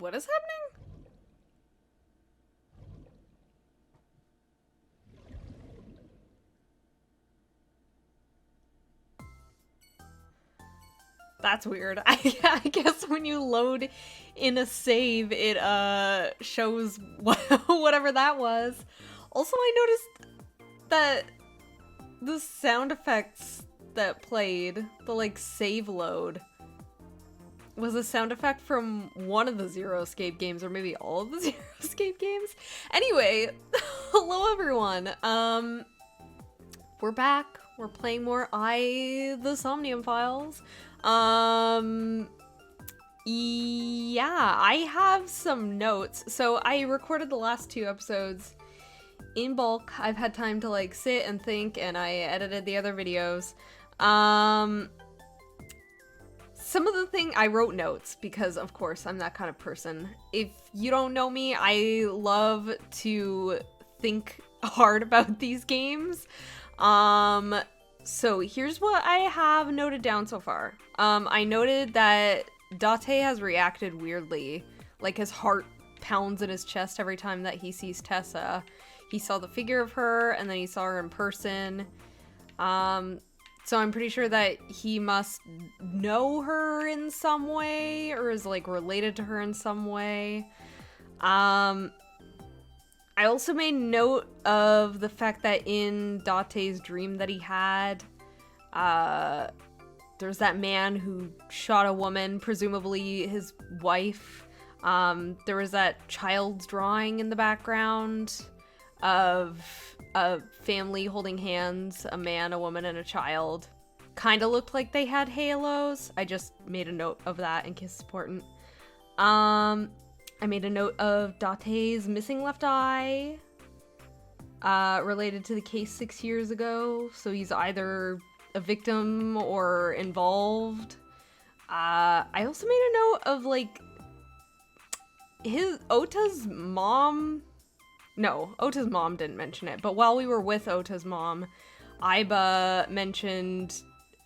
What is happening? That's weird. I guess when you load in a save, it shows whatever that was. Also, I noticed that the sound effects that played, the like save load, was a sound effect from one of the Zero Escape games, or maybe all of the Zero Escape games. Anyway, hello everyone. We're back. We're playing more the Somnium Files. Yeah, I have some notes. So I recorded the last 2 episodes in bulk. I've had time to like sit and think, and I edited the other videos. Some of the thing I wrote notes because of course I'm that kind of person. If you don't know me, I love to think hard about these games. So here's what I have noted down so far. I noted that Date has reacted weirdly, like his heart pounds in his chest every time that he sees Tessa. He saw the figure of her, and then he saw her in person. So I'm pretty sure that he must know her in some way, or is like related to her in some way. I also made note of the fact that in Date's dream that he had, there's that man who shot a woman, presumably his wife. There was that child's drawing in the background of a family holding hands, a man, a woman, and a child. Kind of looked like they had halos. I just made a note of that in case it's important. I made a note of Date's missing left eye, related to the case 6 years ago. So he's either a victim or involved. I also made a note of like Ota's mom. No, Ota's mom didn't mention it, but while we were with Ota's mom, Aiba mentioned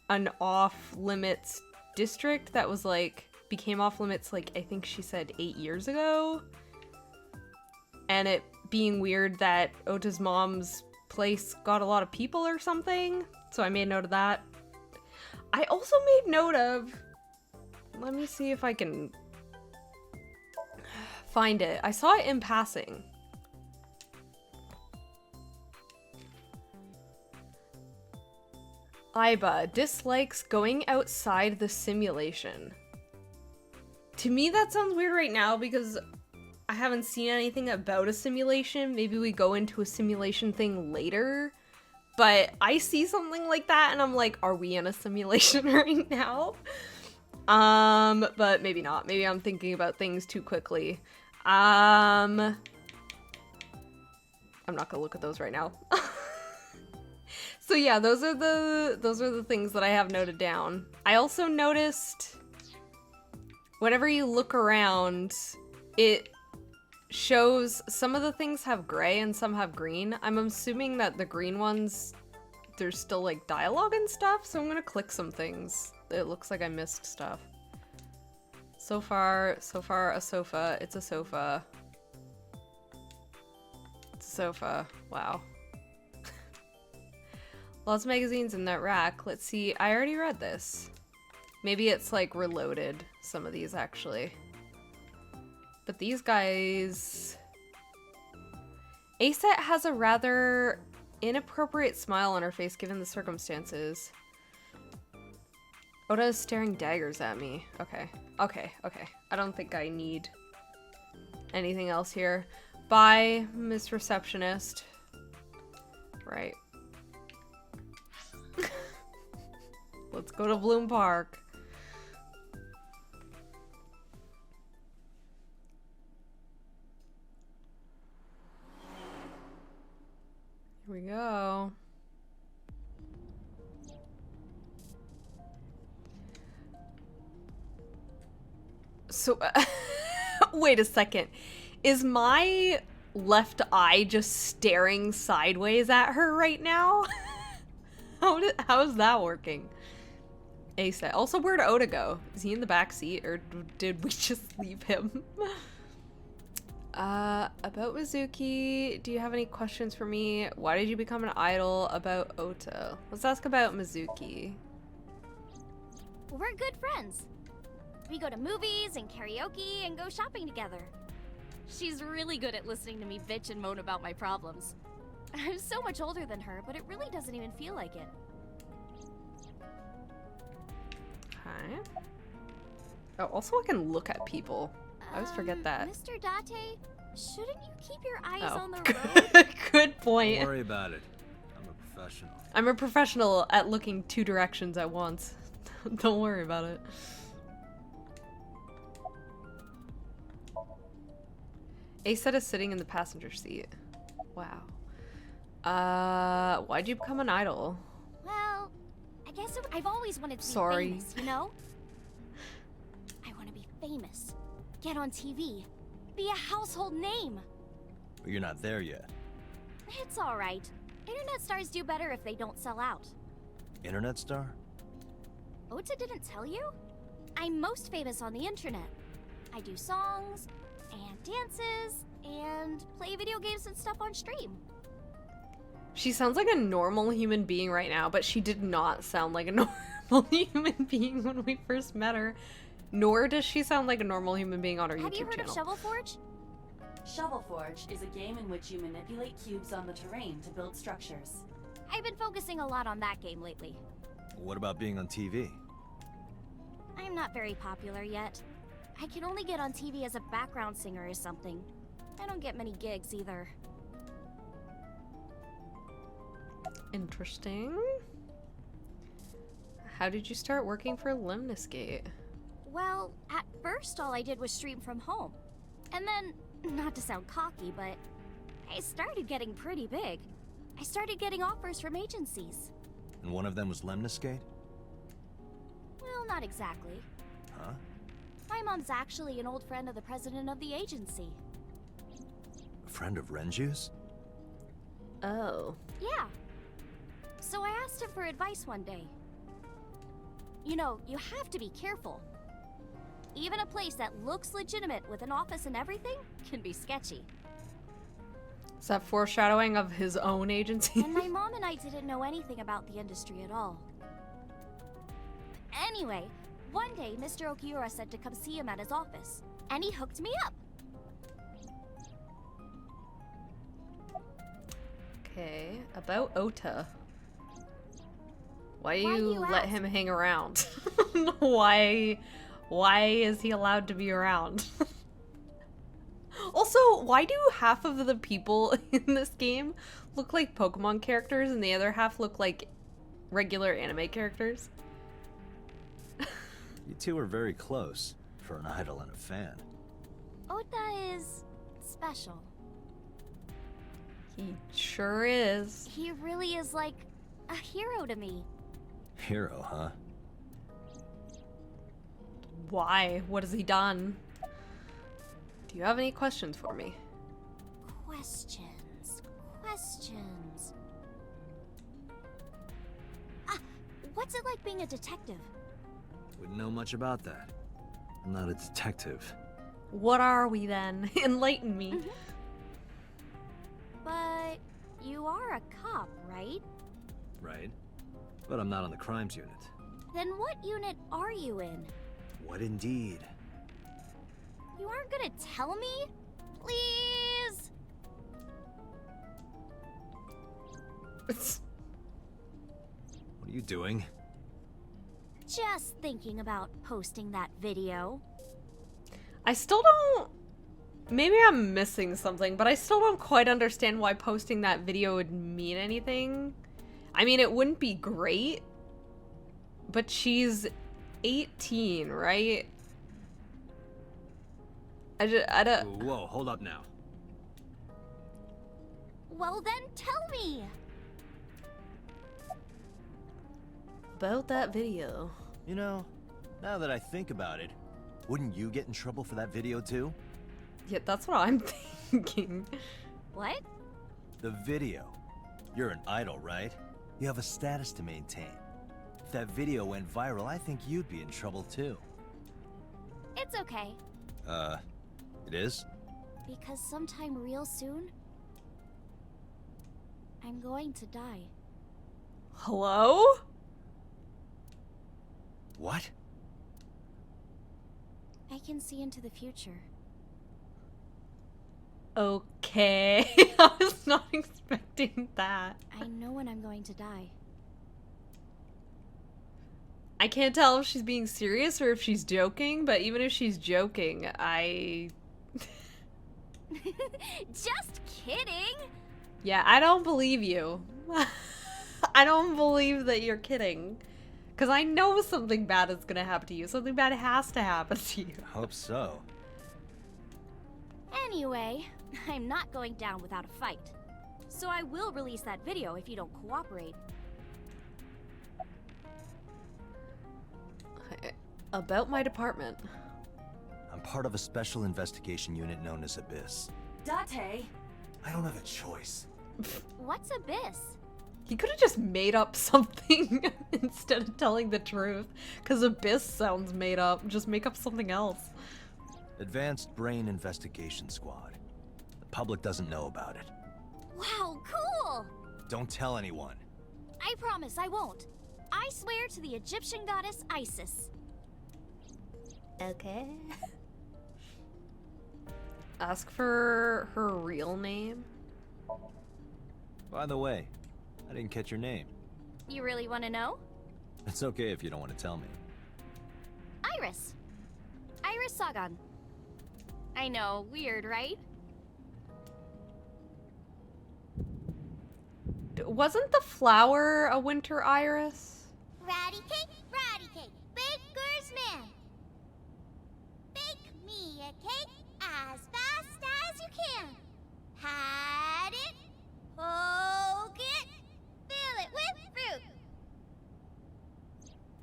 an off-limits district that was like, became off-limits like, I think she said 8 years ago. And it being weird that Ota's mom's place got a lot of people or something. So I made note of that. I also made note of, let me see if I can find it. I saw it in passing. Aiba dislikes going outside the simulation. To me, that sounds weird right now because I haven't seen anything about a simulation. Maybe we go into a simulation thing later. But I see something like that and I'm like, are we in a simulation right now? But maybe not. Maybe I'm thinking about things too quickly. I'm not gonna look at those right now. So yeah, those are the things that I have noted down. I also noticed whenever you look around, it shows some of the things have gray and some have green. I'm assuming that the green ones, there's still like dialogue and stuff, so I'm gonna click some things. It looks like I missed stuff. So far, a sofa. It's a sofa. It's a sofa. Wow. Lots of magazines in that rack. Let's see. I already read this. Maybe it's like reloaded, some of these actually. But these guys... Aset has a rather inappropriate smile on her face given the circumstances. Oda is staring daggers at me. Okay. Okay. I don't think I need anything else here. Bye, Miss Receptionist. Right. Let's go to Bloom Park. Here we go. So, wait a second. Is my left eye just staring sideways at her right now? How is that working? Aset. Also, where'd Oda go? Is he in the back seat, or did we just leave him? About Mizuki, do you have any questions for me? Why did you become an idol? About Ota. Let's ask about Mizuki. We're good friends. We go to movies and karaoke and go shopping together. She's really good at listening to me bitch and moan about my problems. I'm so much older than her, but it really doesn't even feel like it. Okay. Oh, also I can look at people. I always forget that. Mr. Date, shouldn't you keep your eyes Oh. on the road? Good point. Don't worry about it. I'm a professional. I'm a professional at looking 2 directions at once. Don't worry about it. Aset is sitting in the passenger seat. Wow. Why'd you become an idol? Well, I guess I've always wanted to be Sorry. famous, you know? I want to be famous. Get on TV. Be a household name. But you're not there yet. It's alright. Internet stars do better if they don't sell out. Internet star? Ota didn't tell you? I'm most famous on the internet. I do songs, and dances, and play video games and stuff on stream. She sounds like a normal human being right now, but she did not sound like a normal human being when we first met her. Nor does she sound like a normal human being on her YouTube channel. Have you heard of Shovel Forge? Shovel Forge is a game in which you manipulate cubes on the terrain to build structures. I've been focusing a lot on that game lately. What about being on TV? I'm not very popular yet. I can only get on TV as a background singer or something. I don't get many gigs either. Interesting. How did you start working for Lemniscate? Well, at first all I did was stream from home. And then, not to sound cocky, but I started getting pretty big. I started getting offers from agencies. And one of them was Lemniscate? Well, not exactly. Huh? My mom's actually an old friend of the president of the agency. A friend of Renju's? Oh. Yeah. So I asked him for advice one day. You know, you have to be careful. Even a place that looks legitimate with an office and everything can be sketchy. Is that foreshadowing of his own agency? And my mom and I didn't know anything about the industry at all. Anyway, one day Mr. Okiura said to come see him at his office, and he hooked me up. Okay, about Ota. Why Why do you you let ask? him hang around? Why is he allowed to be around? Also, why do half of the people in this game look like Pokemon characters and the other half look like regular anime characters? You two are very close for an idol and a fan. Ota is special. He sure is. He really is like a hero to me. Hero, huh? Why? What has he done? Do you have any questions for me? Questions. Ah, what's it like being a detective? Wouldn't know much about that. I'm not a detective. What are we then? Enlighten me. But you are a cop, right? Right? But I'm not on the crimes unit. Then what unit are you in? What indeed? You aren't gonna tell me? Please? What are you doing? Just thinking about posting that video. I still don't... Maybe I'm missing something, but I still don't quite understand why posting that video would mean anything. I mean, it wouldn't be great, but she's 18, right? I don't... Whoa, hold up now. Well then tell me! About that video. You know, now that I think about it, wouldn't you get in trouble for that video too? Yeah, that's what I'm thinking. What? The video. You're an idol, right? You have a status to maintain. If that video went viral, I think you'd be in trouble too. It's okay. It is? Because sometime real soon, I'm going to die. Hello? What? I can see into the future. Okay. I was not expecting that. I know when I'm going to die. I can't tell if she's being serious or if she's joking, but even if she's joking, Just kidding! Yeah, I don't believe you. I don't believe that you're kidding. Because I know something bad is going to happen to you. Something bad has to happen to you. Hope so. Anyway, I'm not going down without a fight. So I will release that video if you don't cooperate. About my department. I'm part of a special investigation unit known as ABIS. Date! I don't have a choice. What's ABIS? He could have just made up something instead of telling the truth. Because Abyss sounds made up. Just make up something else. Advanced Brain Investigation Squad. The public doesn't know about it. Wow, cool! Don't tell anyone. I promise I won't. I swear to the Egyptian goddess Isis. Okay. Ask for her real name. By the way, I didn't catch your name. You really want to know? It's okay if you don't want to tell me. Iris. Iris Sagan. I know, weird, right? Wasn't the flower a winter iris? Ratty cake, baker's man. Bake me a cake as fast as you can. Pat it, poke it, fill it with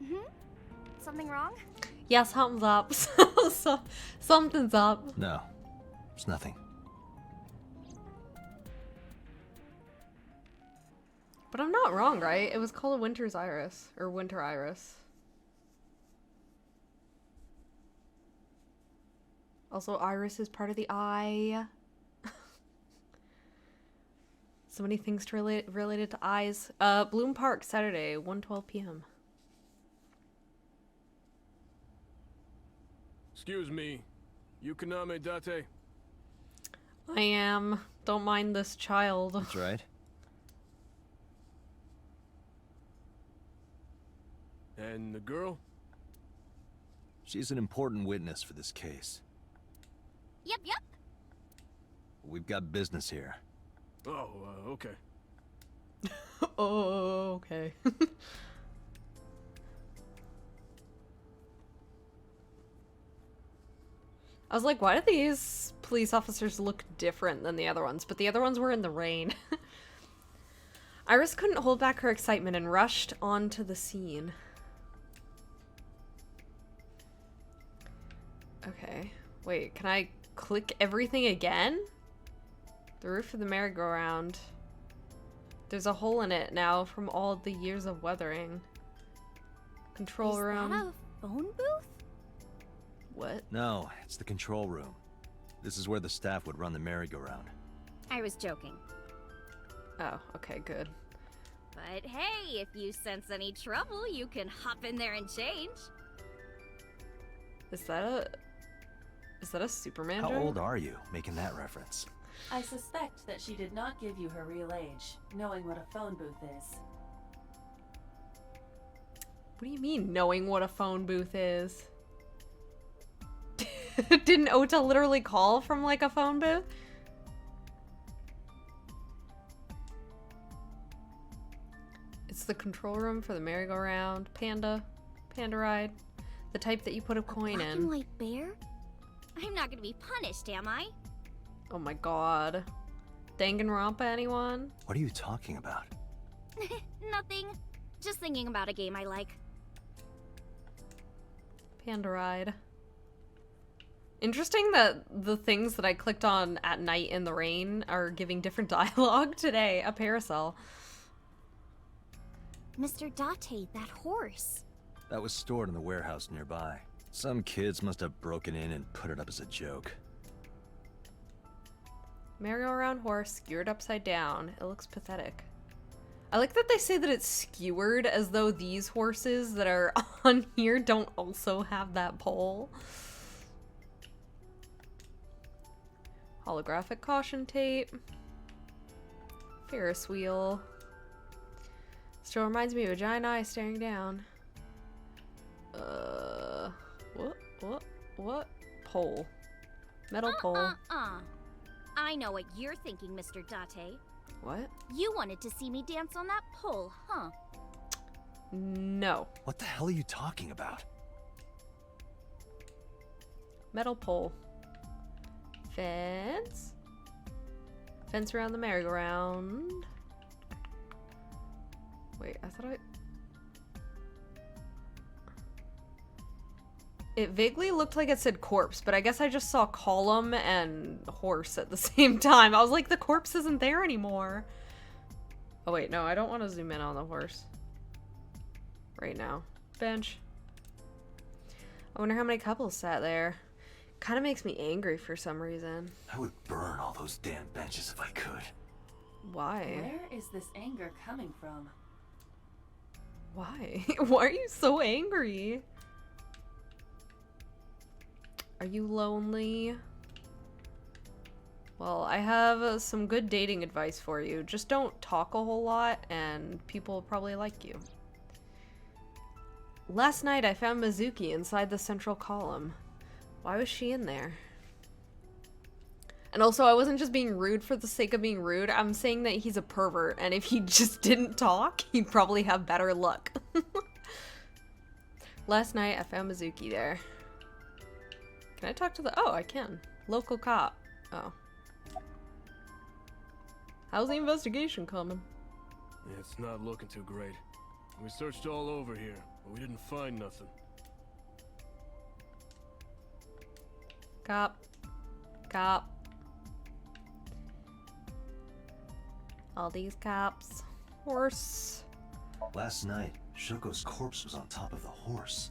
fruit. Something wrong? Yeah, something's up. Something's up. No, it's nothing. But I'm not wrong, right? It was called a winter's iris. Or winter iris. Also, iris is part of the eye. So many things to related to eyes. Bloom Park, Saturday, 1:12 p.m. Excuse me. Yukoname Date? I am. Don't mind this child. That's right. And the girl? She's an important witness for this case. Yep. We've got business here. Oh, okay. Oh, okay. I was like, why do these police officers look different than the other ones? But the other ones were in the rain. Iris couldn't hold back her excitement and rushed onto the scene. Okay. Wait, can I click everything again? The roof of the merry-go-round. There's a hole in it now from all the years of weathering. Control room. Is that a phone booth? What? No, it's the control room. This is where the staff would run the merry-go-round. I was joking. Oh, okay, good. But hey, if you sense any trouble, you can hop in there and change. Is that a Superman How joke? old are you, making that reference? I suspect that she did not give you her real age, knowing what a phone booth is. What do you mean, knowing what a phone booth is? Didn't Ota literally call from, like, a phone booth? It's the control room for the merry-go-round. Panda ride. The type that you put a coin Black in. and white bear? I'm not gonna be punished, am I? Oh my god. Danganronpa, anyone? What are you talking about? Nothing. Just thinking about a game I like. Panda ride. Interesting that the things that I clicked on at night in the rain are giving different dialogue today. A parasol. Mr. Date, that horse. That was stored in the warehouse nearby. Some kids must have broken in and put it up as a joke. Merry-go-round horse skewered upside down. It looks pathetic. I like that they say that it's skewered as though these horses that are on here don't also have that pole. Holographic caution tape. Ferris wheel. Still reminds me of a giant eye staring down. What? Pole. Metal pole. I know what you're thinking, Mr. Date. What? You wanted to see me dance on that pole, huh? No. What the hell are you talking about? Metal pole. Fence. Fence around the merry-go-round. Wait, I thought It vaguely looked like it said corpse, but I guess I just saw column and horse at the same time. I was like, the corpse isn't there anymore. Oh wait, no, I don't want to zoom in on the horse. Right now. Bench. I wonder how many couples sat there. Kind of makes me angry for some reason. I would burn all those damn benches if I could. Why? Where is this anger coming from? Why? Why are you so angry? Are you lonely? Well, I have some good dating advice for you. Just don't talk a whole lot and people will probably like you. Last night I found Mizuki inside the central column. Why was she in there? And also, I wasn't just being rude for the sake of being rude. I'm saying that he's a pervert, and if he just didn't talk, he'd probably have better luck. Last night, I found Mizuki there. Can I talk to the... Oh, I can. Local cop. Oh. How's the investigation coming? Yeah, it's not looking too great. We searched all over here, but we didn't find nothing. Cop. Cop. All these cops. Horse. Last night, Shoko's corpse was on top of the horse.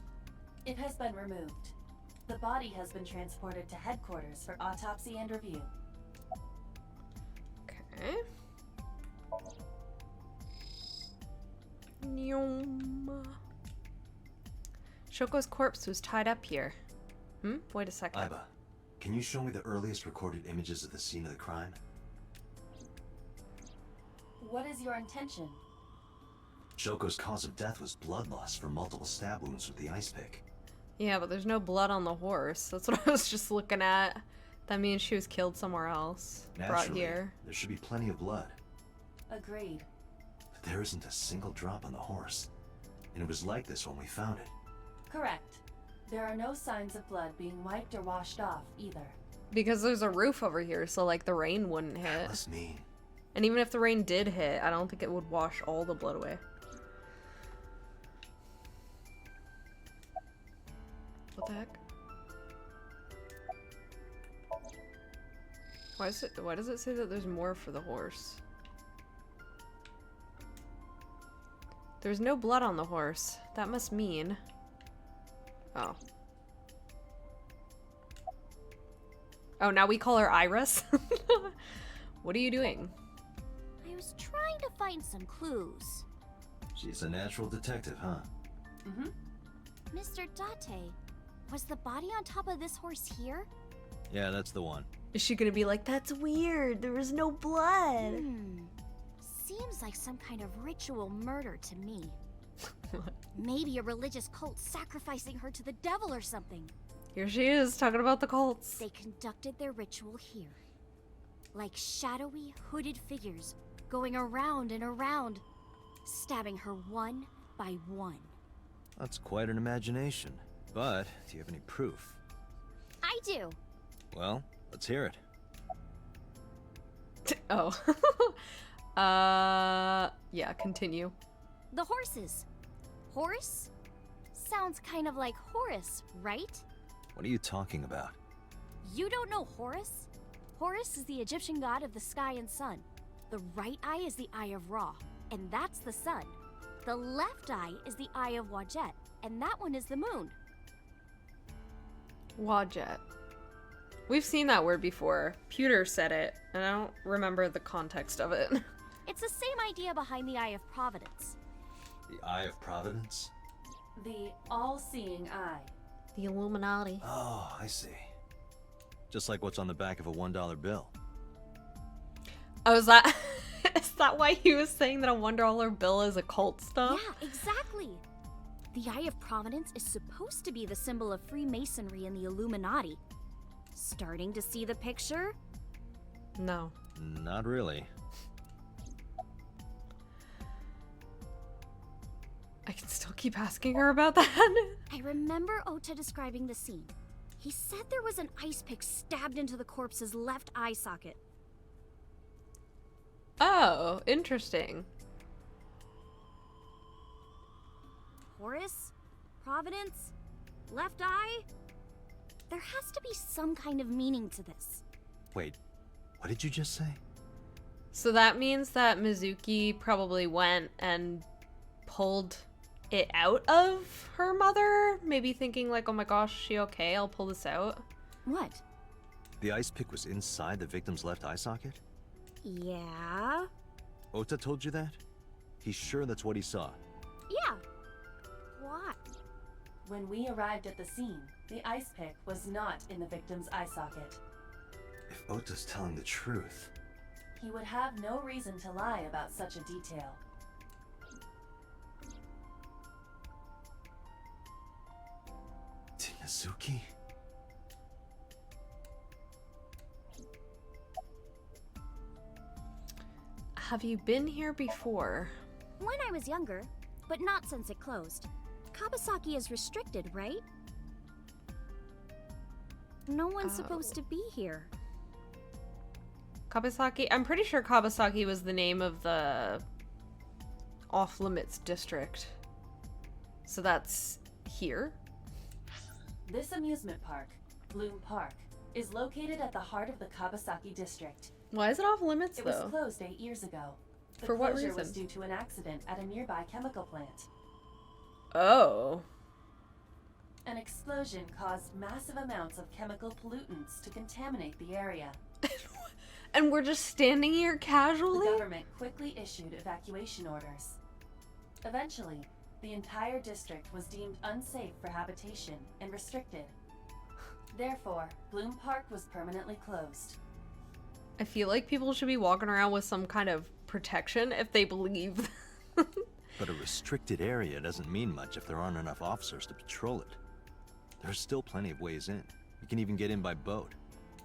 It has been removed. The body has been transported to headquarters for autopsy and review. Okay. Nyom. Shoko's corpse was tied up here. Wait a second. Aiba, can you show me the earliest recorded images of the scene of the crime? What is your intention? Shoko's cause of death was blood loss from multiple stab wounds with the ice pick. Yeah, but there's no blood on the horse. That's what I was just looking at. That means she was killed somewhere else. Brought Naturally, here. there should be plenty of blood. Agreed. But there isn't a single drop on the horse. And it was like this when we found it. Correct. There are no signs of blood being wiped or washed off, either. Because there's a roof over here, so like the rain wouldn't That hit. must mean... And even if the rain did hit, I don't think it would wash all the blood away. What the heck? Why does it say that there's more for the horse? There's no blood on the horse. That must mean... Oh. Oh, now we call her Iris? What are you doing? I was trying to find some clues. She's a natural detective, huh? Mm-hmm. Mr. Date, was the body on top of this horse here? Yeah, that's the one. Is she gonna be like, that's weird, there was no blood? Seems like some kind of ritual murder to me. Maybe a religious cult sacrificing her to the devil or something. Here she is, talking about the cults. They conducted their ritual here. Like shadowy, hooded figures, going around and around, stabbing her one by one. That's quite an imagination. But, do you have any proof? I do. Well, let's hear it. Oh. Yeah, continue. The horses. Horse? Sounds kind of like Horus, right? What are you talking about? You don't know Horus? Horus is the Egyptian god of the sky and sun. The right eye is the eye of Ra, and that's the sun. The left eye is the eye of Wajet, and that one is the moon. Wajet. We've seen that word before. Pewter said it, and I don't remember the context of it. It's the same idea behind the Eye of Providence. The Eye of Providence? The all-seeing eye. The Illuminati. Oh, I see. Just like what's on the back of a $1 bill. Oh, is that why he was saying that a $1 bill is occult stuff? Yeah, exactly. The Eye of Providence is supposed to be the symbol of Freemasonry and the Illuminati. Starting to see the picture? No. Not really. I can still keep asking her about that. I remember Ota describing the scene. He said there was an ice pick stabbed into the corpse's left eye socket. Oh, interesting. Horus? Providence? Left eye? There has to be some kind of meaning to this. Wait, what did you just say? So that means that Mizuki probably went and pulled it out of her mother? Maybe thinking like, oh my gosh, is she okay? I'll pull this out. What? The ice pick was inside the victim's left eye socket? Yeah? Ota told you that? He's sure that's what he saw. Yeah. Why? When we arrived at the scene, the ice pick was not in the victim's eye socket. If Ota's telling the truth... He would have no reason to lie about such a detail. Tinazuki? Have you been here before? When I was younger, but not since it closed. Kabasaki is restricted, right? No one's supposed to be here. Kabasaki? I'm pretty sure Kabasaki was the name of the off-limits district. So that's here? This amusement park, Bloom Park, is located at the heart of the Kabasaki district. Why is it off-limits, It though? was closed 8 years ago. The For what closure was reason? due to an accident at a nearby chemical plant. Oh. An explosion caused massive amounts of chemical pollutants to contaminate the area. And we're just standing here The casually? government quickly issued evacuation orders. Eventually, the entire district was deemed unsafe for habitation and restricted. Therefore, Bloom Park was permanently closed. I feel like people should be walking around with some kind of protection if they believe. But a restricted area doesn't mean much if there aren't enough officers to patrol it. There's still plenty of ways in. You can even get in by boat.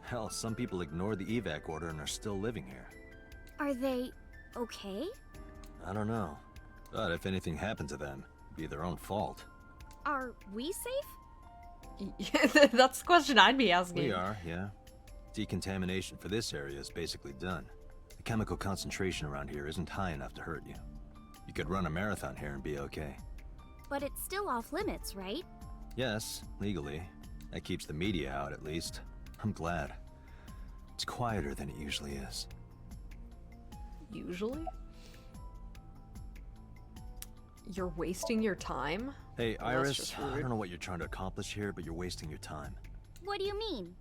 Hell, some people ignored the evac order and are still living here. Are they okay? I don't know. But if anything happened to them, it'd be their own fault. Are we safe? That's the question I'd be asking. We are, yeah. Decontamination for this area is basically done. The chemical concentration around here isn't high enough to hurt you. You could run a marathon here and be okay. But it's still off limits, right? Yes, legally. That keeps the media out, at least. I'm glad. It's quieter than it usually is. Usually? You're wasting your time? Hey, Well, that's Iris, just I rude. don't know what you're trying to accomplish here, but you're wasting your time. What do you mean?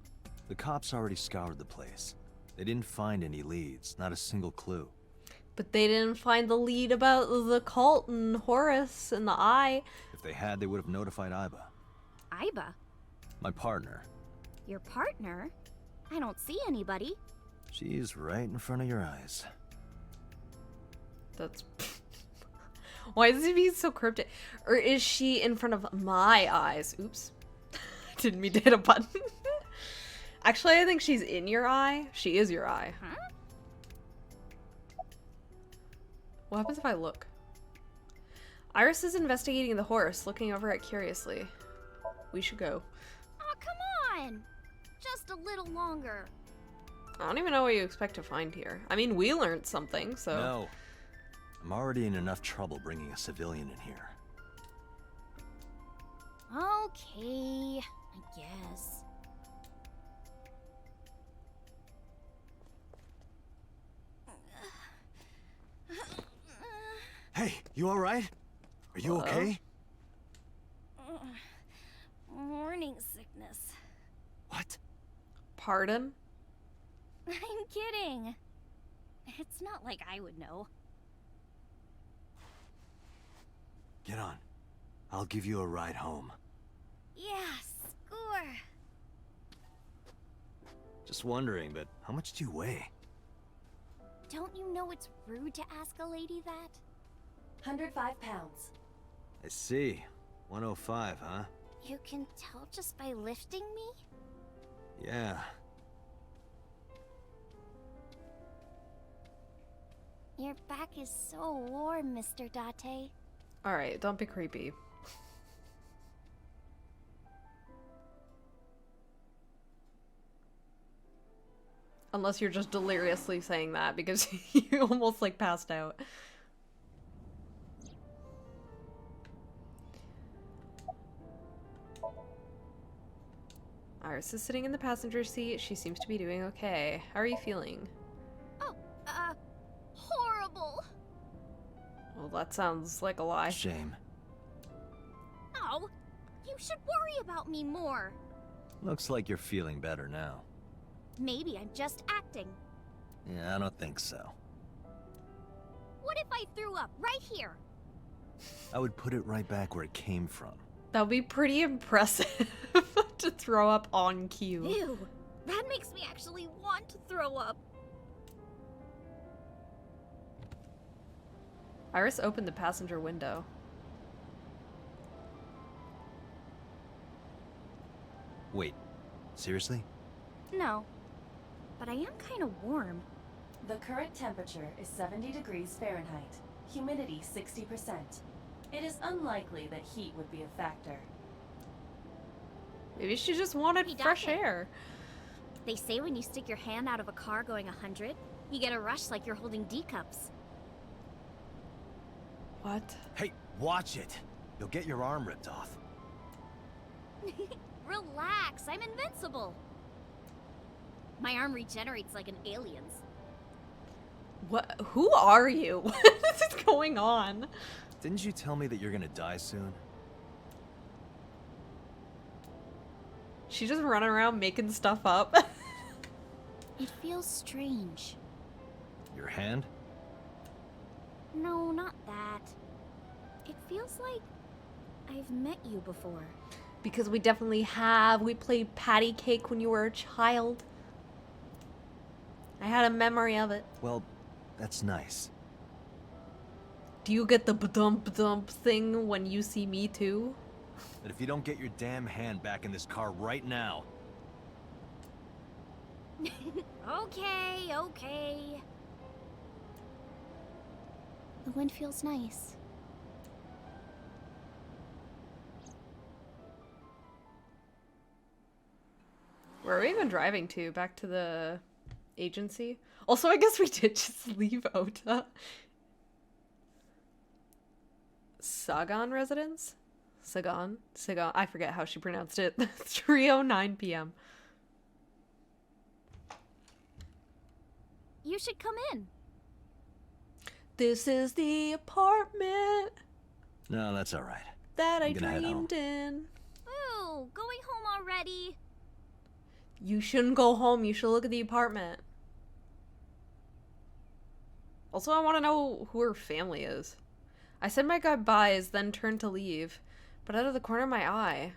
The cops already scoured the place. They didn't find any leads, not a single clue. But they didn't find the lead about the cult and Horus and the eye. If they had, they would have notified Aiba. Aiba? My partner. Your partner? I don't see anybody. She's right in front of your eyes. That's... Why is he being so cryptic? Or is she in front of my eyes? Oops. Didn't mean to hit a button. Actually, I think she's in your eye. She is your eye. Huh? What happens if I look? Iris is investigating the horse, looking over it curiously. We should go. Oh, come on! Just a little longer. I don't even know what you expect to find here. I mean, we learned something, so... No. I'm already in enough trouble bringing a civilian in here. Okay, I guess. Hey, you alright? Are you Hello? okay? Morning sickness. What? Pardon? I'm kidding. It's not like I would know. Get on. I'll give you a ride home. Yeah, score. Just wondering, but how much do you weigh? Don't you know it's rude to ask a lady that? 105 pounds. I see. 105, huh? You can tell just by lifting me? Yeah. Your back is so warm, Mr. Date. Alright, don't be creepy. Unless you're just deliriously saying that because you almost like passed out. Iris is sitting in the passenger seat. She seems to be doing okay. How are you feeling? Oh, horrible. Well, that sounds like a lie. Shame. Oh, you should worry about me more. Looks like you're feeling better now. Maybe I'm just acting. Yeah, I don't think so. What if I threw up right here? I would put it right back where it came from. That would be pretty impressive to throw up on cue. Ew, that makes me actually want to throw up. Iris opened the passenger window. Wait, seriously? No, but I am kind of warm. The current temperature is 70 degrees Fahrenheit. Humidity 60%. It is unlikely that heat would be a factor. Maybe she just wanted Hey, fresh Date. air. They say when you stick your hand out of a car going 100, you get a rush like you're holding D cups. What? Hey, watch it! You'll get your arm ripped off. Relax, I'm invincible. My arm regenerates like an alien's. What? Who are you? What is going on? Didn't you tell me that you're gonna die soon? She just running around making stuff up. It feels strange. Your hand? No, not that. It feels like I've met you before. Because we definitely have. We played patty cake when you were a child. I had a memory of it. Well, that's nice. Do you get the ba-dump thing when you see me too? But if you don't get your damn hand back in this car right now... Okay. The wind feels nice. Where are we even driving to? Back to the agency? Also, I guess we did just leave Ota. Sagan residence? Sagan? I forget how she pronounced it. 3:09 p.m. You should come in. This is the apartment No, that's alright. that I I'm gonna head home. dreamed in. Ooh, going home already? You shouldn't go home. You should look at the apartment. Also, I want to know who her family is. I said my goodbyes, then turned to leave. But out of the corner of my eye,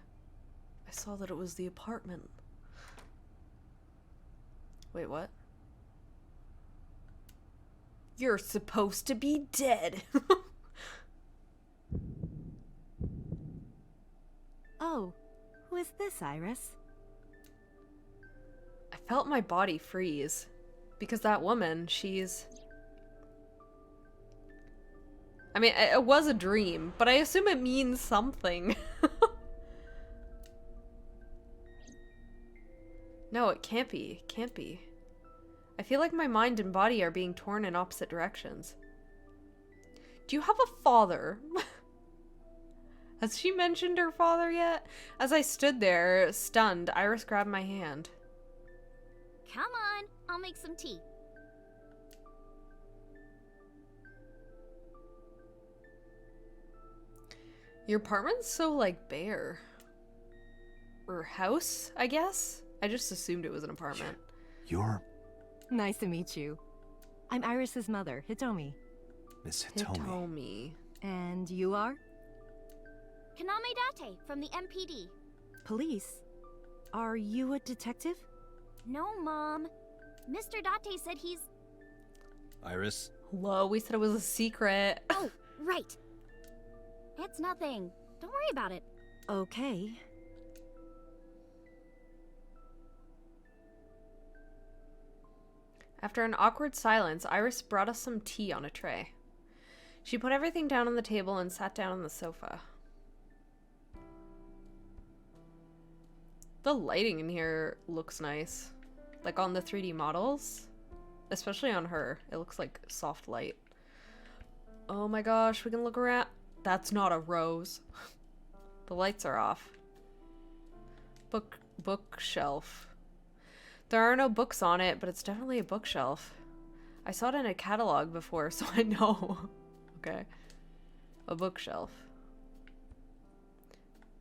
I saw that it was the apartment. Wait, what? You're supposed to be dead. Oh, who is this, Iris? I felt my body freeze. Because that woman, she's... I mean, it was a dream, but I assume it means something. No, it can't be. It can't be. I feel like my mind and body are being torn in opposite directions. Do you have a father? Has she mentioned her father yet? As I stood there, stunned, Iris grabbed my hand. Come on, I'll make some tea. Your apartment's so, like, bare. Or house, I guess? I just assumed it was an apartment. You're Nice to meet you. I'm Iris's mother, Hitomi. Miss Hitomi. Hitomi. And you are? Kaname Date from the MPD. Police? Are you a detective? No, Mom. Mr. Date said he's... Iris? Hello, we said it was a secret. Oh, right. It's nothing. Don't worry about it. Okay. After an awkward silence, Iris brought us some tea on a tray. She put everything down on the table and sat down on the sofa. The lighting in here looks nice. Like on the 3D models. Especially on her. It looks like soft light. Oh my gosh, we can look around. That's not a rose. The lights are off. Bookshelf. There are no books on it, but it's definitely a bookshelf. I saw it in a catalog before, so I know. Okay. A bookshelf.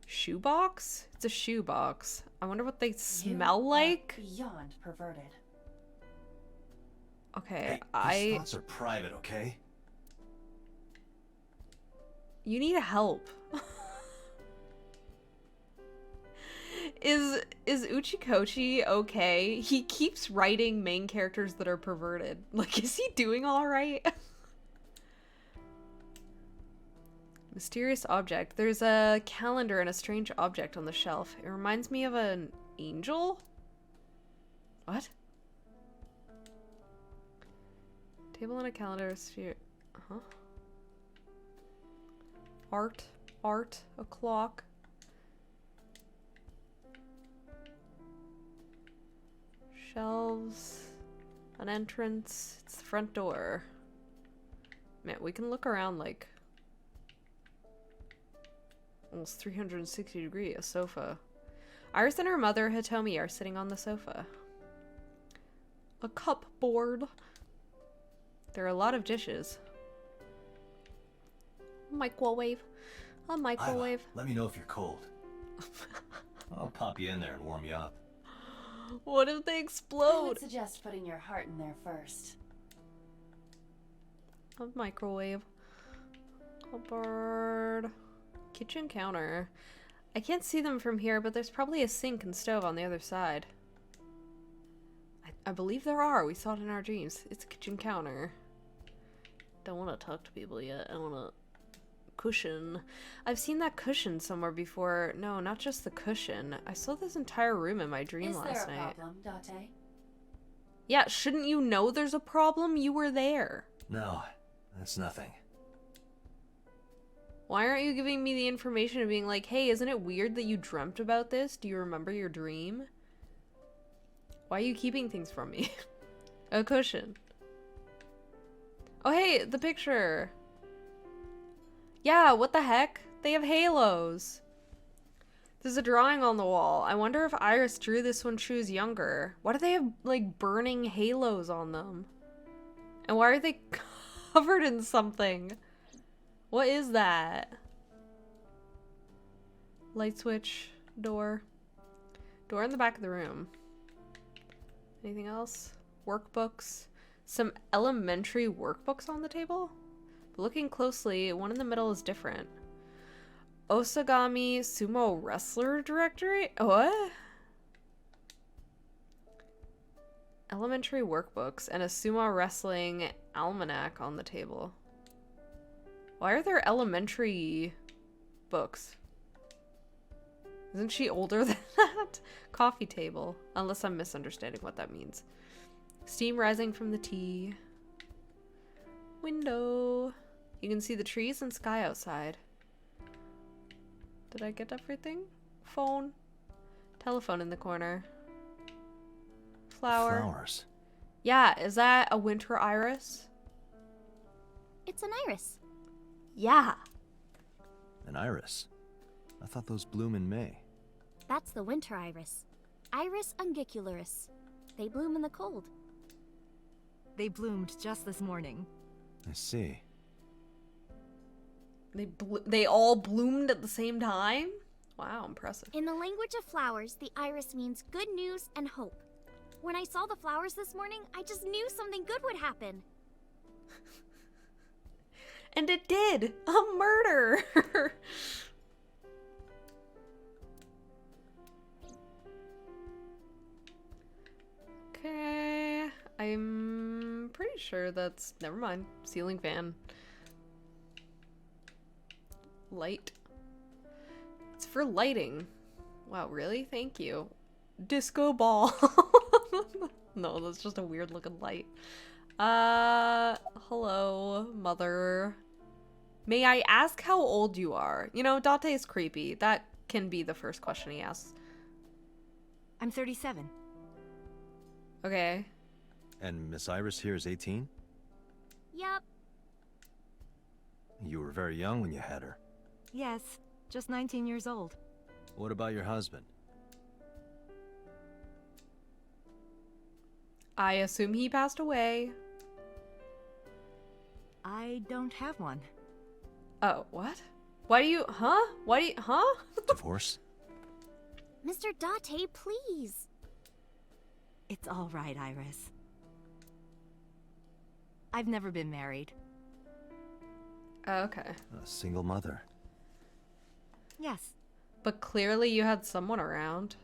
Shoebox? It's a shoebox. I wonder what they smell like. Beyond perverted. Okay, Hey, these thoughts are private, okay? You need help. Is Uchikochi okay? He keeps writing main characters that are perverted. Like, is he doing alright? Mysterious object. There's a calendar and a strange object on the shelf. It reminds me of an angel? What? Table and a calendar, a sphere. Uh-huh. Art, a clock. Shelves, an entrance. It's the front door. Man, we can look around like almost 360 degree. A sofa. Iris and her mother, Hitomi, are sitting on the sofa. A cupboard. There are a lot of dishes. Microwave. A microwave. Aiba, let me know if you're cold. I'll pop you in there and warm you up. What if they I explode? would suggest putting your heart in there first. A microwave. A bird. Kitchen counter. I can't see them from here, but there's probably a sink and stove on the other side. I believe there are. We saw it in our dreams. It's a kitchen counter. Don't want to talk to people yet. I want to... Cushion. I've seen that cushion somewhere before. No, not just the cushion. I saw this entire room in my dream last night. Is there a problem, Date? Yeah, shouldn't you know there's a problem? You were there. No, that's nothing. Why aren't you giving me the information of being like, hey, isn't it weird that you dreamt about this? Do you remember your dream? Why are you keeping things from me? A cushion. Oh, hey, the picture. Yeah, what the heck? They have halos. There's a drawing on the wall. I wonder if Iris drew this when she was younger. Why do they have, like, burning halos on them? And why are they covered in something? What is that? Light switch. Door. Door in the back of the room. Anything else? Workbooks. Some elementary workbooks on the table? But looking closely, one in the middle is different. Osagami Sumo Wrestler Directory? What? Elementary workbooks and a sumo wrestling almanac on the table. Why are there elementary books? Isn't she older than that? Coffee table. Unless I'm misunderstanding what that means. Steam rising from the tea. Window. You can see the trees and sky outside. Did I get everything? Phone. Telephone in the corner. Flower. Flowers. Yeah, is that a winter iris? It's an iris. Yeah. An iris. I thought those bloom in May. That's the winter iris. Iris ungicularis. They bloom in the cold. They bloomed just this morning. I see. They all bloomed at the same time? Wow, impressive. In the language of flowers, the iris means good news and hope. When I saw the flowers this morning, I just knew something good would happen. And it did! A murder! Okay, I'm pretty sure that's... Never mind. Ceiling fan. Light. It's for lighting. Wow, really? Thank you. Disco ball. No, that's just a weird looking light. Hello, mother. May I ask how old you are? You know, Date is creepy. That can be the first question he asks. I'm 37. Okay. And Miss Iris here is 18? Yup. You were very young when you had her. Yes, just 19 years old. What about your husband? I assume he passed away. I don't have one. Oh, what? Why do you... Huh? Why do you... Huh? Divorce? Mr. Date, please. It's all right, Iris. I've never been married. Oh, okay. A single mother. Yes. But clearly you had someone around.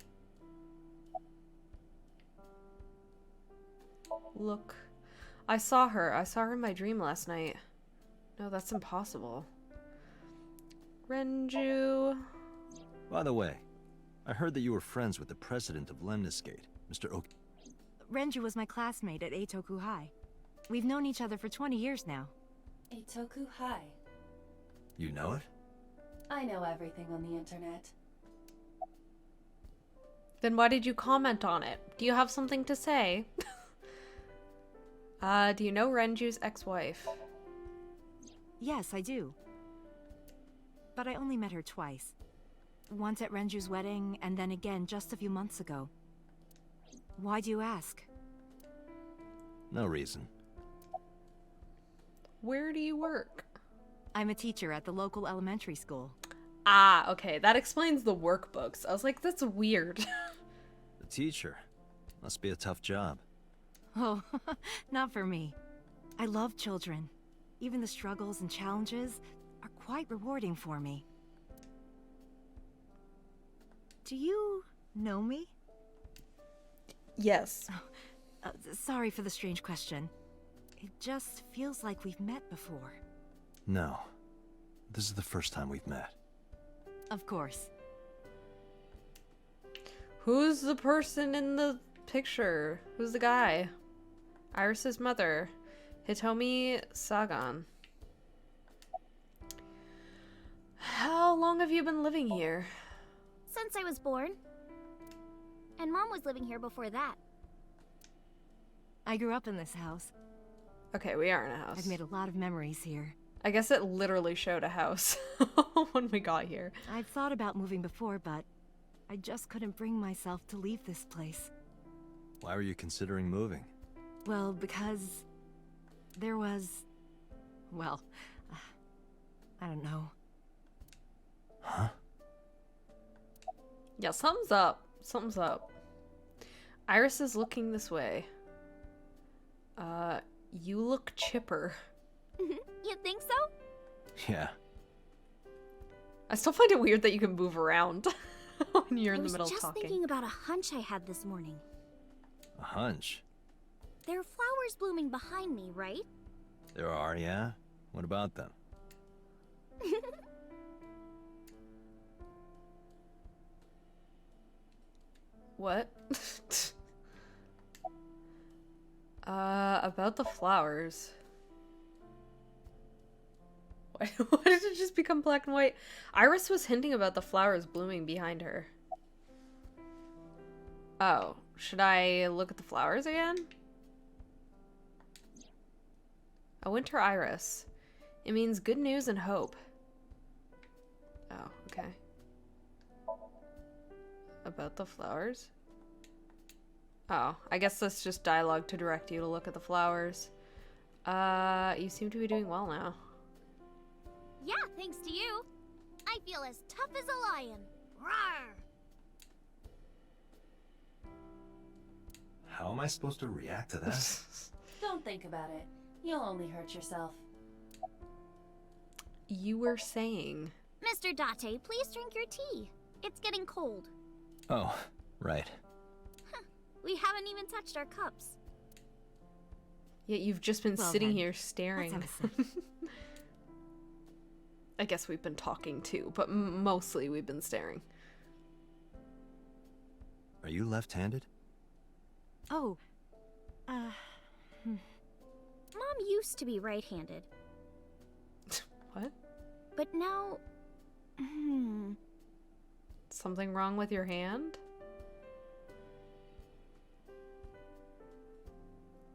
Look. I saw her. I saw her in my dream last night. No, that's impossible. Renju. By the way, I heard that you were friends with the president of Lemniscate, Mr. Oak. Renju was my classmate at Eitoku High. We've known each other for 20 years now. Eitoku High. You know it? I know everything on the internet. Then why did you comment on it? Do you have something to say? Do you know Renju's ex-wife? Yes, I do. But I only met her twice. Once at Renju's wedding, and then again just a few months ago. Why do you ask? No reason. Where do you work? I'm a teacher at the local elementary school. Ah, okay. That explains the workbooks. I was like, that's weird. The teacher. Must be a tough job. Oh, not for me. I love children. Even the struggles and challenges are quite rewarding for me. Do you know me? Yes. Sorry for the strange question. It just feels like we've met before. No. This is the first time we've met. Of course. Who's the person in the picture? Who's the guy? Iris's mother. Hitomi Sagan. How long have you been living here? Since I was born. And Mom was living here before that. I grew up in this house. Okay, we are in a house. I've made a lot of memories here. I guess it literally showed a house when we got here. I've thought about moving before, but I just couldn't bring myself to leave this place. Why were you considering moving? Well, because there was... well, I don't know. Huh? Yeah, something's up. Something's up. Iris is looking this way. You look chipper. You think so? Yeah. I still find it weird that you can move around when you're in the middle I was of just talking. thinking about a hunch I had this morning. A hunch? There are flowers blooming behind me, right? There are, yeah? What about them? What? About the flowers. Why did it just become black and white? Iris was hinting about the flowers blooming behind her. Oh, should I look at the flowers again? A winter iris. It means good news and hope. Oh, okay. About the flowers? Oh, I guess that's just dialogue to direct you to look at the flowers. You seem to be doing well now. Yeah, thanks to you. I feel as tough as a lion. Rawr! How am I supposed to react to that? Don't think about it. You'll only hurt yourself. You were saying. Mr. Date, please drink your tea. It's getting cold. Oh, right. We haven't even touched our cups. Yet you've just been Well sitting then, here staring. let's have a sip. I guess we've been talking too, but mostly we've been staring. Are you left-handed? Oh, Mom used to be right-handed, What? but now... Something wrong with your hand?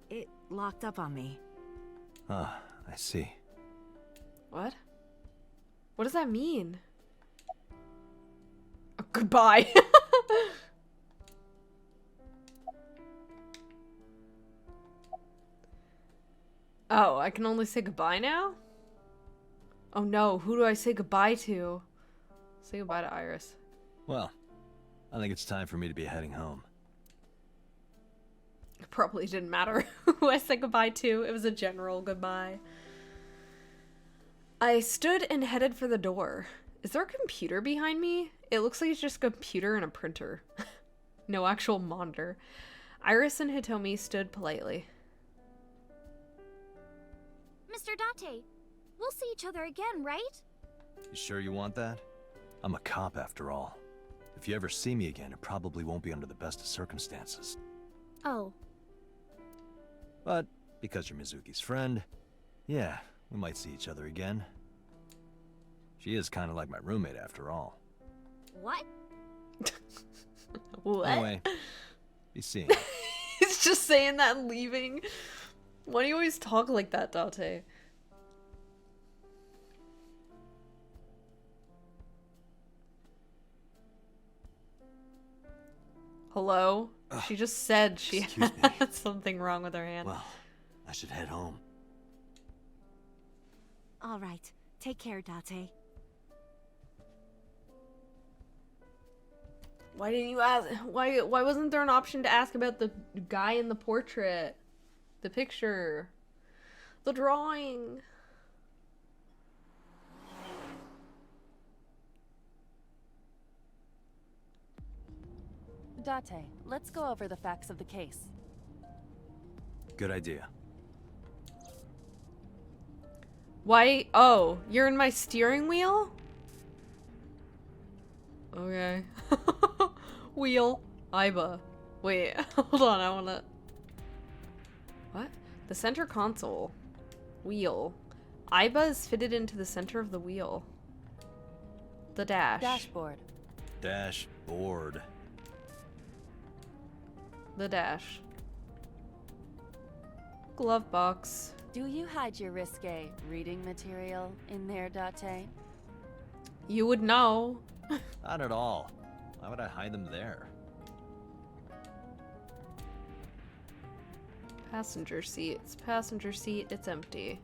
it locked up on me. Ah, I see. What? What does that mean? Oh, goodbye. Oh, I can only say goodbye now? Oh no, who do I say goodbye to? Say goodbye to Iris. Well, I think it's time for me to be heading home. It probably didn't matter who I said goodbye to. It was a general goodbye. I stood and headed for the door. Is there a computer behind me? It looks like it's just a computer and a printer. No actual monitor. Iris and Hitomi stood politely. Mr. Date, we'll see each other again, right? You sure you want that? I'm a cop after all. If you ever see me again, it probably won't be under the best of circumstances. Oh. But because you're Mizuki's friend, yeah, we might see each other again. She is kind of like my roommate after all. What? What? Anyway, be seeing you. He's just saying that and leaving. Why do you always talk like that, Date? Hello? Ugh. She just said she Excuse me. had something wrong with her hand. Well, I should head home. All right. Take care, Date. Why didn't you ask? Why wasn't there an option to ask about the guy in the portrait? The picture. The drawing. Date, let's go over the facts of the case. Good idea. Why? Oh, you're in my steering wheel? Okay. Wheel. Aiba. Wait, hold on, I wanna... What? The center console. Wheel. Aiba is fitted into the center of the wheel. The dash. Dashboard. Dashboard. The dash. Glove box. Do you hide your risque reading material in there, Date? You would know. Not at all. Why would I hide them there? Passenger seat. It's passenger seat. It's empty.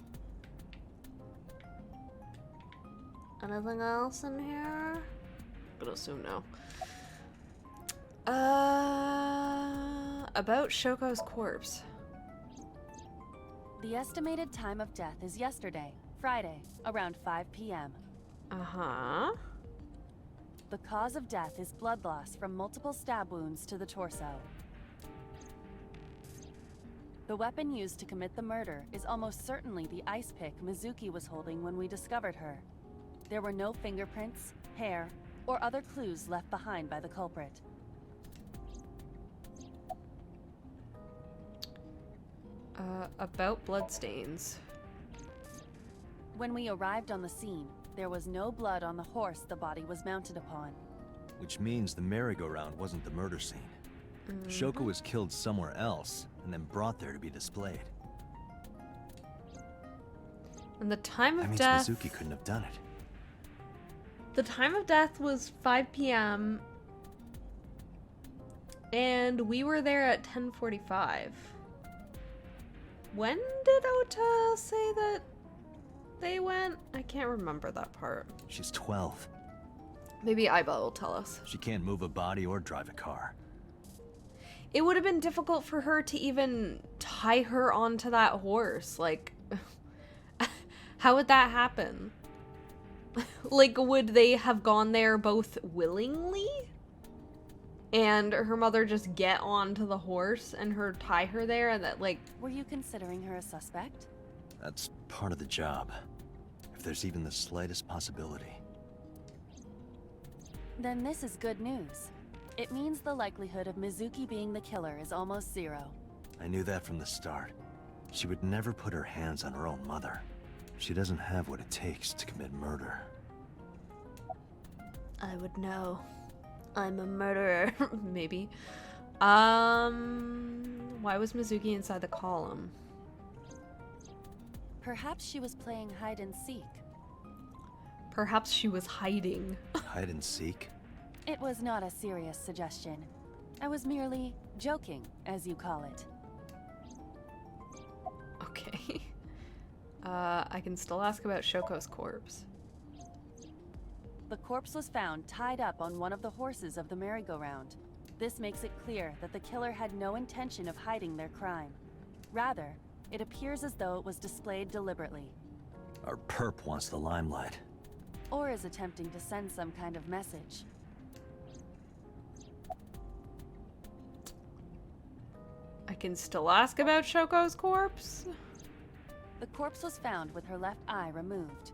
Anything else in here? I'm gonna assume no. About Shoko's corpse. The estimated time of death is yesterday, Friday, around 5 p.m. Uh-huh. The cause of death is blood loss from multiple stab wounds to the torso. The weapon used to commit the murder is almost certainly the ice pick Mizuki was holding when we discovered her. There were no fingerprints, hair, or other clues left behind by the culprit. About bloodstains. When we arrived on the scene, there was no blood on the horse the body was mounted upon. Which means the merry-go-round wasn't the murder scene. Shoko was killed somewhere else, and then brought there to be displayed. And the time That of means death... Mizuki couldn't have done it. The time of death was 5 p.m. And we were there at 10:45. When did Ota say that they went? I can't remember that part. She's 12. Maybe Aiba will tell us. She can't move a body or drive a car. It would have been difficult for her to even tie her onto that horse. Like, how would that happen? Like, would they have gone there both willingly? And her mother just get onto the horse and her tie her there and that, like... Were you considering her a suspect? That's part of the job. If there's even the slightest possibility. Then this is good news. It means the likelihood of Mizuki being the killer is almost zero. I knew that from the start. She would never put her hands on her own mother. She doesn't have what it takes to commit murder. I would know. I'm a murderer. Maybe. Why was Mizuki inside the column? Perhaps she was playing hide and seek. Perhaps she was hiding. Hide and seek? It was not a serious suggestion. I was merely joking, as you call it. Okay. I can still ask about Shoko's corpse. The corpse was found tied up on one of the horses of the merry-go-round. This makes it clear that the killer had no intention of hiding their crime. Rather, it appears as though it was displayed deliberately. Our perp wants the limelight. Or is attempting to send some kind of message. I can still ask about Shoko's corpse? The corpse was found with her left eye removed.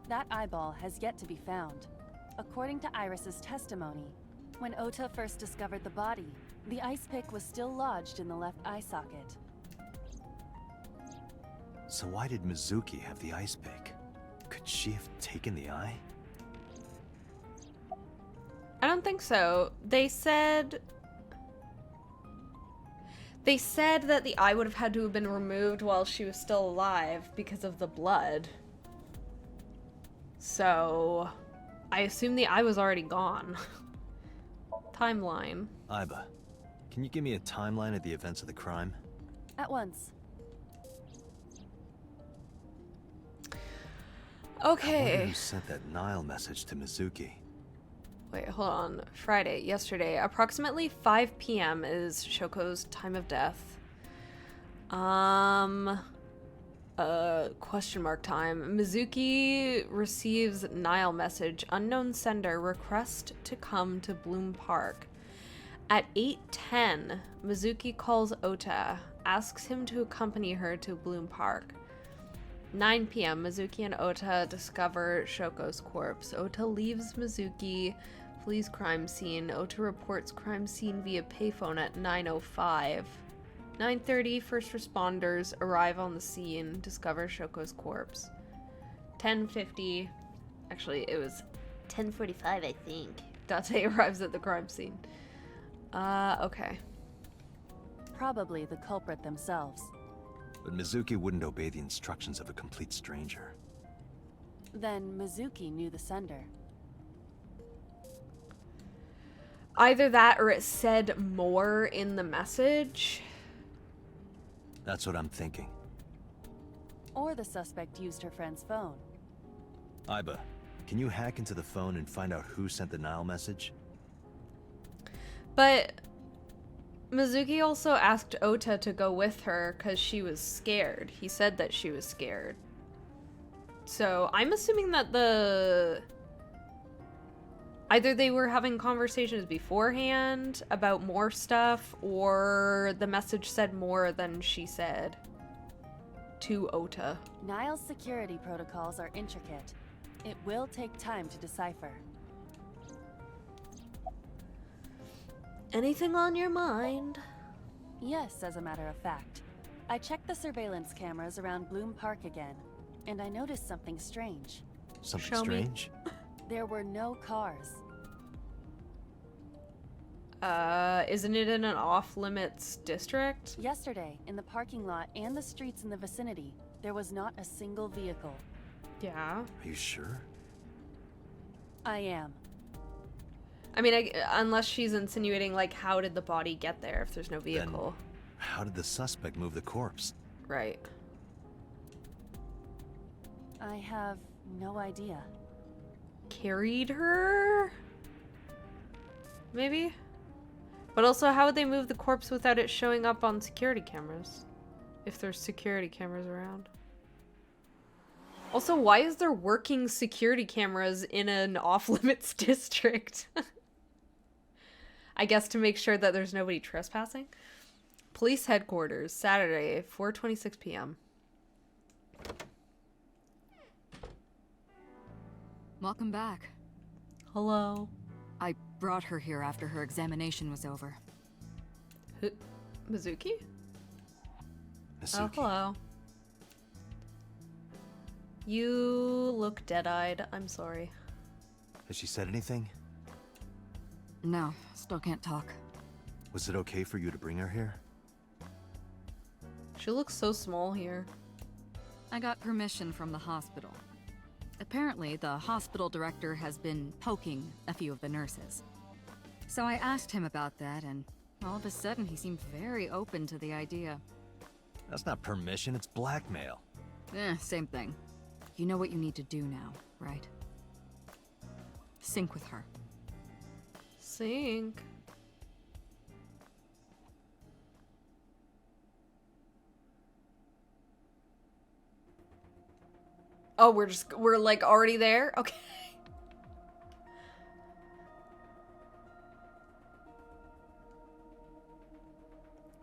That eyeball has yet to be found. According to Iris's testimony, when Ota first discovered the body, the ice pick was still lodged in the left eye socket. So why did Mizuki have the ice pick? Could she have taken the eye? I don't think so. They said that the eye would have had to have been removed while she was still alive because of the blood. So, I assume the eye was already gone. Timeline. Aiba, can you give me a timeline of the events of the crime? At once. I wonder Okay. who sent that Nile message to Mizuki. Wait, hold on. Friday, yesterday. Approximately 5 p.m. is Shoko's time of death. Question mark time. Mizuki receives Nile message. Unknown sender. Request to come to Bloom Park. At 8:10, Mizuki calls Ota. Asks him to accompany her to Bloom Park. 9 p.m. Mizuki and Ota discover Shoko's corpse. Ota leaves Mizuki, flees crime scene. Ota reports crime scene via payphone at 9:05. 9:30, first responders arrive on the scene, discover Shoko's corpse. 10:50, actually it was 10:45 I think. Date arrives at the crime scene. Okay. Probably the culprit themselves. But Mizuki wouldn't obey the instructions of a complete stranger. Then Mizuki knew the sender. Either that or it said more in the message. That's what I'm thinking. Or the suspect used her friend's phone. Aiba, can you hack into the phone and find out who sent the Nile message? But Mizuki also asked Ota to go with her because she was scared. He said that she was scared. So I'm assuming that either they were having conversations beforehand about more stuff, or the message said more than she said to Ota. Nile's security protocols are intricate. It will take time to decipher. Anything on your mind? Yes, as a matter of fact. I checked the surveillance cameras around Bloom Park again, and I noticed something strange. Something Show me. strange? There were no cars. Isn't it in an off-limits district? Yesterday, in the parking lot and the streets in the vicinity, there was not a single vehicle. Yeah. Are you sure? I am. I mean, unless she's insinuating, like, how did the body get there if there's no vehicle? Then how did the suspect move the corpse? Right. I have no idea. Carried her? maybe? But also, how would they move the corpse without it showing up on security cameras? If there's security cameras around. Also, why is there working security cameras in an off-limits district? I guess to make sure that there's nobody trespassing. Police headquarters, Saturday, 4:26 p.m. Welcome back. Hello. I brought her here after her examination was over. Mizuki? Mizuki. Oh, hello. You look dead-eyed. I'm sorry. Has she said anything? No, still can't talk. Was it okay for you to bring her here? She looks so small here. I got permission from the hospital. Apparently, the hospital director has been poking a few of the nurses. So I asked him about that, and all of a sudden he seemed very open to the idea. That's not permission, it's blackmail. Same thing. You know what you need to do now, right? Sync with her. Sync. Oh, we're like already there? Okay.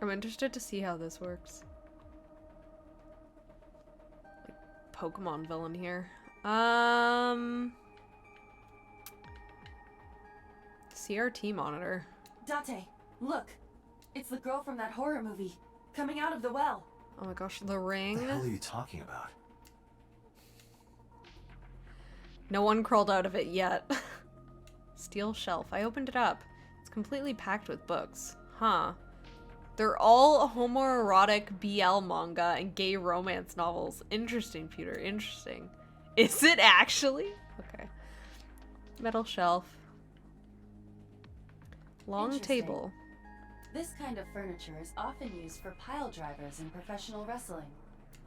I'm interested to see how this works. Like Pokemon villain here. CRT monitor. Date, look. It's the girl from that horror movie, coming out of the well. Oh my gosh, the ring. What the hell are you talking about? No one crawled out of it yet. Steel shelf. I opened it up. It's completely packed with books. Huh. They're all homoerotic BL manga and gay romance novels. Interesting, Peter. Interesting. Is it actually? Okay. Metal shelf. Long Interesting. table. This kind of furniture is often used for pile drivers in professional wrestling.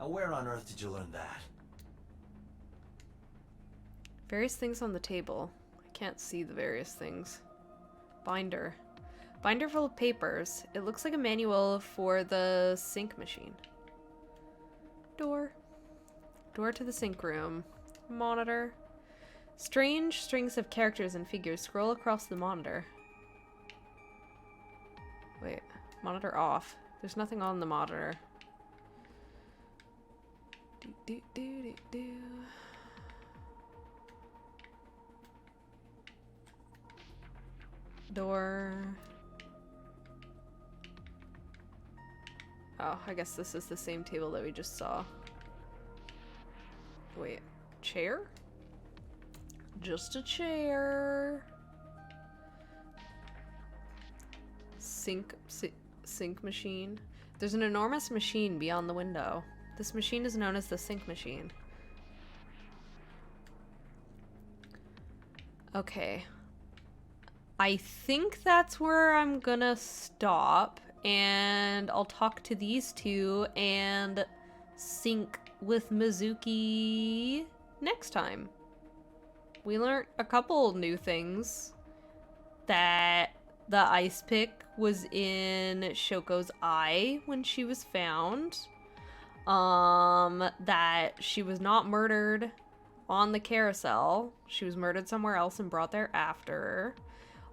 Now, where on earth did you learn that? Various things on the table. I can't see the various things. Binder. Binder full of papers. It looks like a manual for the sync machine. Door. Door to the sync room. Monitor. Strange strings of characters and figures scroll across the monitor. Wait. Monitor off. There's nothing on the monitor. Do, do, do, do, do. Door. Oh, I guess this is the same table that we just saw. Wait, chair? Just a chair. Sync machine. There's an enormous machine beyond the window. This machine is known as the sync machine. Okay. I think that's where I'm gonna stop, and I'll talk to these two and sync with Mizuki next time. We learned a couple new things. That the ice pick was in Shoko's eye when she was found. That she was not murdered on the carousel. She was murdered somewhere else and brought there after.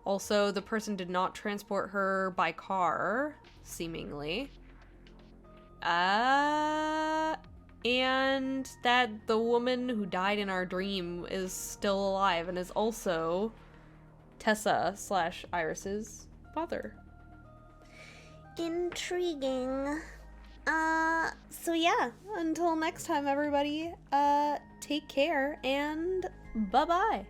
Also, the person did not transport her by car, seemingly. And that the woman who died in our dream is still alive and is also Tessa/Iris's mother. Intriguing. So yeah, until next time, everybody, take care and bye-bye.